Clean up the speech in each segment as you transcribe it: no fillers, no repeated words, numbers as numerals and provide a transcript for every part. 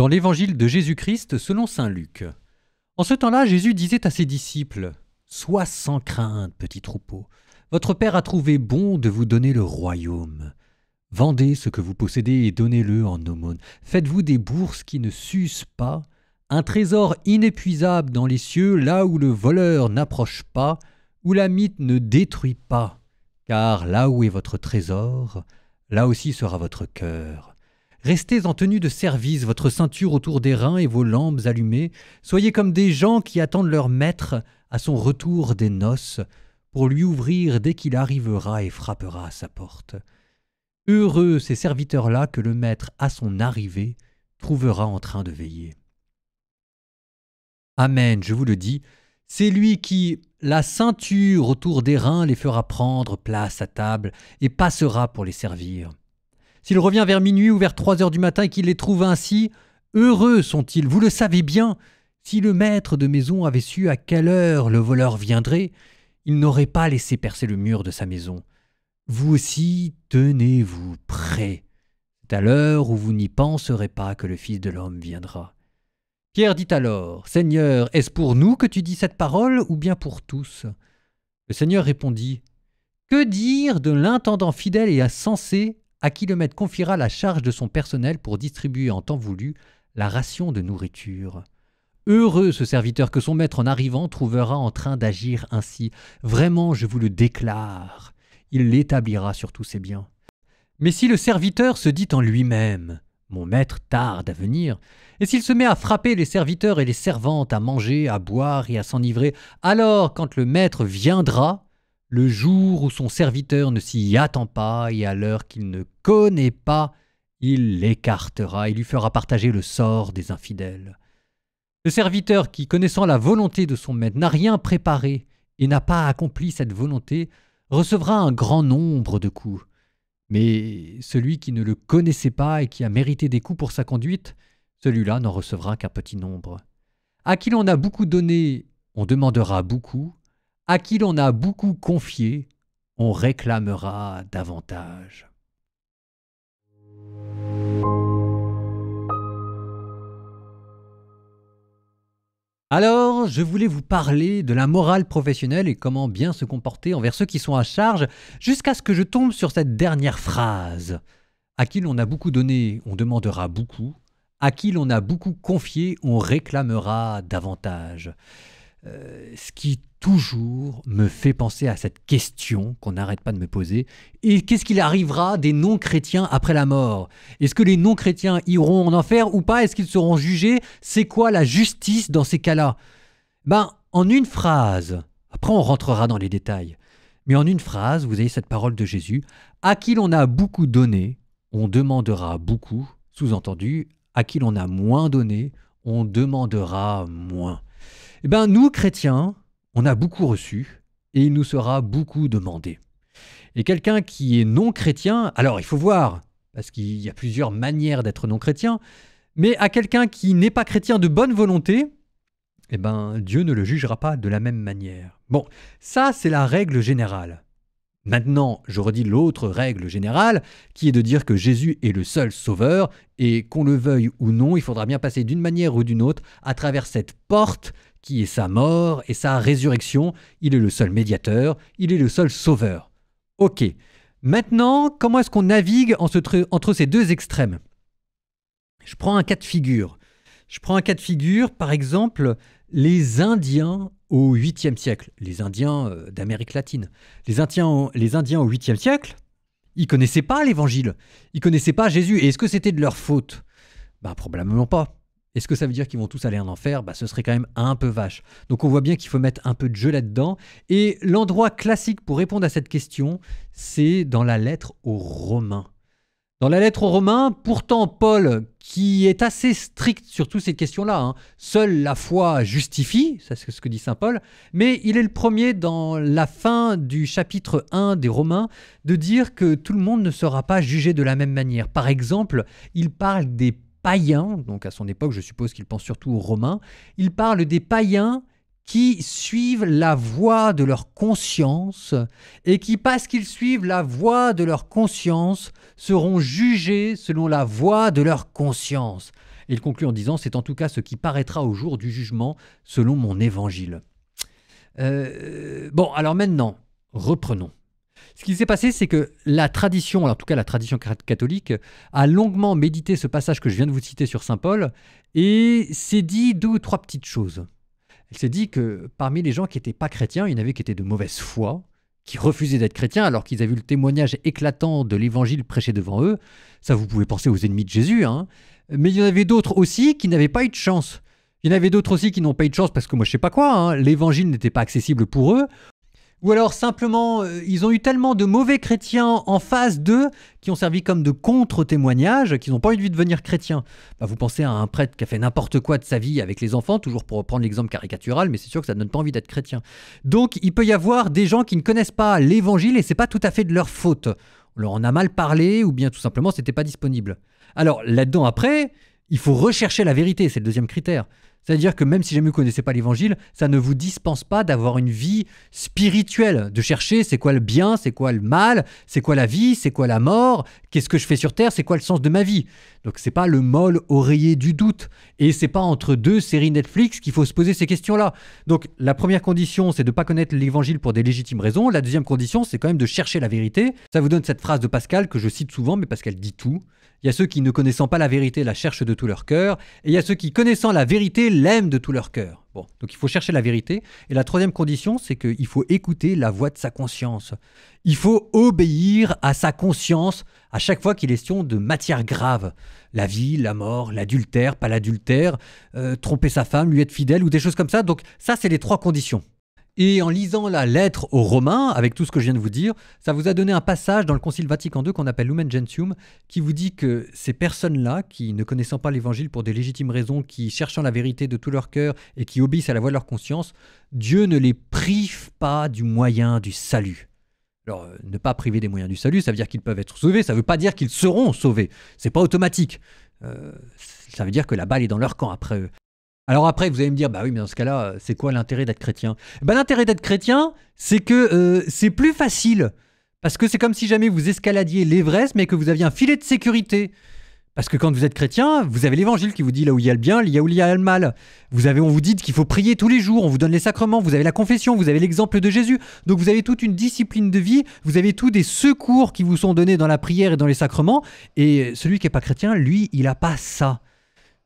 Dans l'évangile de Jésus-Christ selon saint Luc. En ce temps-là, Jésus disait à ses disciples « Sois sans crainte, petit troupeau. Votre Père a trouvé bon de vous donner le royaume. Vendez ce que vous possédez et donnez-le en aumône. Faites-vous des bourses qui ne s'usent pas, un trésor inépuisable dans les cieux, là où le voleur n'approche pas, où la mythe ne détruit pas. Car là où est votre trésor, là aussi sera votre cœur. Restez en tenue de service, votre ceinture autour des reins et vos lampes allumées. Soyez comme des gens qui attendent leur maître à son retour des noces, pour lui ouvrir dès qu'il arrivera et frappera à sa porte. Heureux ces serviteurs-là que le maître, à son arrivée, trouvera en train de veiller. Amen, je vous le dis, c'est lui qui, la ceinture autour des reins, les fera prendre place à table et passera pour les servir. S'il revient vers minuit ou vers 3 heures du matin et qu'il les trouve ainsi, heureux sont-ils, vous le savez bien. Si le maître de maison avait su à quelle heure le voleur viendrait, il n'aurait pas laissé percer le mur de sa maison. Vous aussi, tenez-vous prêts. C'est à l'heure où vous n'y penserez pas que le Fils de l'homme viendra. Pierre dit alors, « Seigneur, est-ce pour nous que tu dis cette parole ou bien pour tous ?» Le Seigneur répondit, « Que dire de l'intendant fidèle et insensé à qui le maître confiera la charge de son personnel pour distribuer en temps voulu la ration de nourriture. Heureux ce serviteur que son maître en arrivant trouvera en train d'agir ainsi. Vraiment, je vous le déclare, il l'établira sur tous ses biens. Mais si le serviteur se dit en lui-même « Mon maître tarde à venir », et s'il se met à frapper les serviteurs et les servantes, à manger, à boire et à s'enivrer, alors quand le maître viendra, le jour où son serviteur ne s'y attend pas et à l'heure qu'il ne connaît pas, il l'écartera et lui fera partager le sort des infidèles. Le serviteur qui, connaissant la volonté de son maître, n'a rien préparé et n'a pas accompli cette volonté, recevra un grand nombre de coups. Mais celui qui ne le connaissait pas et qui a mérité des coups pour sa conduite, celui-là n'en recevra qu'un petit nombre. À qui l'on a beaucoup donné, on demandera beaucoup. À qui l'on a beaucoup confié, on réclamera davantage. Alors, je voulais vous parler de la morale professionnelle et comment bien se comporter envers ceux qui sont à charge, jusqu'à ce que je tombe sur cette dernière phrase. À qui l'on a beaucoup donné, on demandera beaucoup. À qui l'on a beaucoup confié, on réclamera davantage. Ce qui toujours me fait penser à cette question qu'on n'arrête pas de me poser. Et qu'est-ce qu'il arrivera des non-chrétiens après la mort? Est-ce que les non-chrétiens iront en enfer ou pas? Est-ce qu'ils seront jugés? C'est quoi la justice dans ces cas-là? En une phrase, après on rentrera dans les détails, mais en une phrase, vous avez cette parole de Jésus. À qui l'on a beaucoup donné, on demandera beaucoup. Sous-entendu, à qui l'on a moins donné, on demandera moins. Nous, chrétiens, on a beaucoup reçu et il nous sera beaucoup demandé. Et quelqu'un qui est non-chrétien, alors il faut voir, parce qu'il y a plusieurs manières d'être non-chrétien, mais à quelqu'un qui n'est pas chrétien de bonne volonté, Dieu ne le jugera pas de la même manière. Bon, ça c'est la règle générale. Maintenant, je redis l'autre règle générale, qui est de dire que Jésus est le seul sauveur, et qu'on le veuille ou non, il faudra bien passer d'une manière ou d'une autre à travers cette porte qui est sa mort et sa résurrection. Il est le seul médiateur, il est le seul sauveur. Ok, maintenant, comment est-ce qu'on navigue entre ces deux extrêmes? Je prends un cas de figure. Par exemple, les Indiens au 8e siècle, les Indiens d'Amérique latine. Les Indiens au 8e siècle, ils ne connaissaient pas l'Évangile, ils ne connaissaient pas Jésus. Et est-ce que c'était de leur faute? Probablement pas. Est-ce que ça veut dire qu'ils vont tous aller en enfer? Ce serait quand même un peu vache. Donc on voit bien qu'il faut mettre un peu de jeu là-dedans. Et l'endroit classique pour répondre à cette question, c'est dans la lettre aux Romains. Dans la lettre aux Romains, pourtant Paul, qui est assez strict sur toutes ces questions-là, seule la foi justifie, ça c'est ce que dit saint Paul, mais il est le premier dans la fin du chapitre 1 des Romains de dire que tout le monde ne sera pas jugé de la même manière. Par exemple, il parle des païens, donc à son époque je suppose qu'il pense surtout aux Romains, il parle des païens qui suivent la voie de leur conscience et qui, parce qu'ils suivent la voie de leur conscience, seront jugés selon la voie de leur conscience. Et il conclut en disant, c'est en tout cas ce qui paraîtra au jour du jugement selon mon évangile. Bon, alors maintenant, reprenons. Ce qui s'est passé, c'est que la tradition, en tout cas la tradition catholique, a longuement médité ce passage que je viens de vous citer sur saint Paul et s'est dit 2 ou 3 petites choses. Elle s'est dit que parmi les gens qui n'étaient pas chrétiens, il y en avait qui étaient de mauvaise foi, qui refusaient d'être chrétiens alors qu'ils avaient eu le témoignage éclatant de l'évangile prêché devant eux. Ça, vous pouvez penser aux ennemis de Jésus, hein. Mais il y en avait d'autres aussi qui n'avaient pas eu de chance. Il y en avait d'autres aussi qui n'ont pas eu de chance parce que moi je sais pas quoi, hein, l'évangile n'était pas accessible pour eux. Ou alors simplement, ils ont eu tellement de mauvais chrétiens en face d'eux qui ont servi comme de contre-témoignages, qu'ils n'ont pas eu de devenir chrétiens. Bah, vous pensez à un prêtre qui a fait n'importe quoi de sa vie avec les enfants, toujours pour prendre l'exemple caricatural, mais c'est sûr que ça ne donne pas envie d'être chrétien. Donc il peut y avoir des gens qui ne connaissent pas l'évangile et c'est pas tout à fait de leur faute. On leur en a mal parlé ou bien tout simplement c'était pas disponible. Alors là-dedans après, il faut rechercher la vérité, c'est le deuxième critère. C'est-à-dire que même si jamais vous ne connaissez pas l'évangile, ça ne vous dispense pas d'avoir une vie spirituelle, de chercher c'est quoi le bien, c'est quoi le mal, c'est quoi la vie, c'est quoi la mort, qu'est-ce que je fais sur terre, c'est quoi le sens de ma vie. Donc c'est pas le mol oreiller du doute. Et c'est pas entre 2 séries Netflix qu'il faut se poser ces questions-là. Donc la première condition, c'est de ne pas connaître l'évangile pour des légitimes raisons. La deuxième condition, c'est quand même de chercher la vérité. Ça vous donne cette phrase de Pascal que je cite souvent, mais parce qu'elle dit tout. Il y a ceux qui, ne connaissant pas la vérité, la cherchent de tout leur cœur. Et il y a ceux qui, connaissant la vérité, l'aiment de tout leur cœur. Bon, donc il faut chercher la vérité. Et la troisième condition, c'est qu'il faut écouter la voix de sa conscience. Il faut obéir à sa conscience à chaque fois qu'il est question de matière grave. La vie, la mort, l'adultère, pas l'adultère, tromper sa femme, lui être fidèle ou des choses comme ça. Donc ça, c'est les 3 conditions. Et en lisant la lettre aux Romains, avec tout ce que je viens de vous dire, ça vous a donné un passage dans le Concile Vatican II qu'on appelle Lumen Gentium, qui vous dit que ces personnes-là, qui ne connaissant pas l'Évangile pour des légitimes raisons, qui cherchant la vérité de tout leur cœur et qui obéissent à la voix de leur conscience, Dieu ne les prive pas du moyen du salut. Alors, ne pas priver des moyens du salut, ça veut dire qu'ils peuvent être sauvés, ça ne veut pas dire qu'ils seront sauvés. C'est pas automatique. Ça veut dire que la balle est dans leur camp après eux. Alors après, vous allez me dire, bah oui, mais dans ce cas-là, c'est quoi l'intérêt d'être chrétien ? L'intérêt d'être chrétien, c'est que c'est plus facile. Parce que c'est comme si jamais vous escaladiez l'Everest, mais que vous aviez un filet de sécurité. Parce que quand vous êtes chrétien, vous avez l'évangile qui vous dit là où il y a le bien, là où il y a le mal. On vous dit qu'il faut prier tous les jours, on vous donne les sacrements, vous avez la confession, vous avez l'exemple de Jésus. Donc vous avez toute une discipline de vie, vous avez tous des secours qui vous sont donnés dans la prière et dans les sacrements. Et celui qui n'est pas chrétien, lui, il n'a pas ça.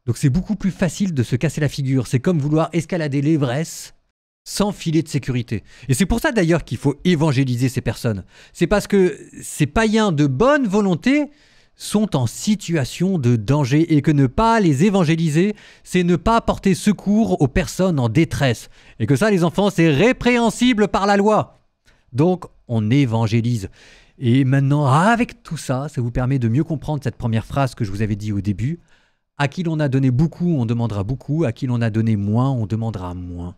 Donc c'est beaucoup plus facile de se casser la figure. C'est comme vouloir escalader l'Everest sans filet de sécurité. Et c'est pour ça d'ailleurs qu'il faut évangéliser ces personnes. C'est parce que ces païens de bonne volonté sont en situation de danger et que ne pas les évangéliser, c'est ne pas porter secours aux personnes en détresse. Et que ça, les enfants, c'est répréhensible par la loi. Donc on évangélise. Et maintenant, avec tout ça, ça vous permet de mieux comprendre cette première phrase que je vous avais dit au début. À qui l'on a donné beaucoup, on demandera beaucoup. À qui l'on a donné moins, on demandera moins.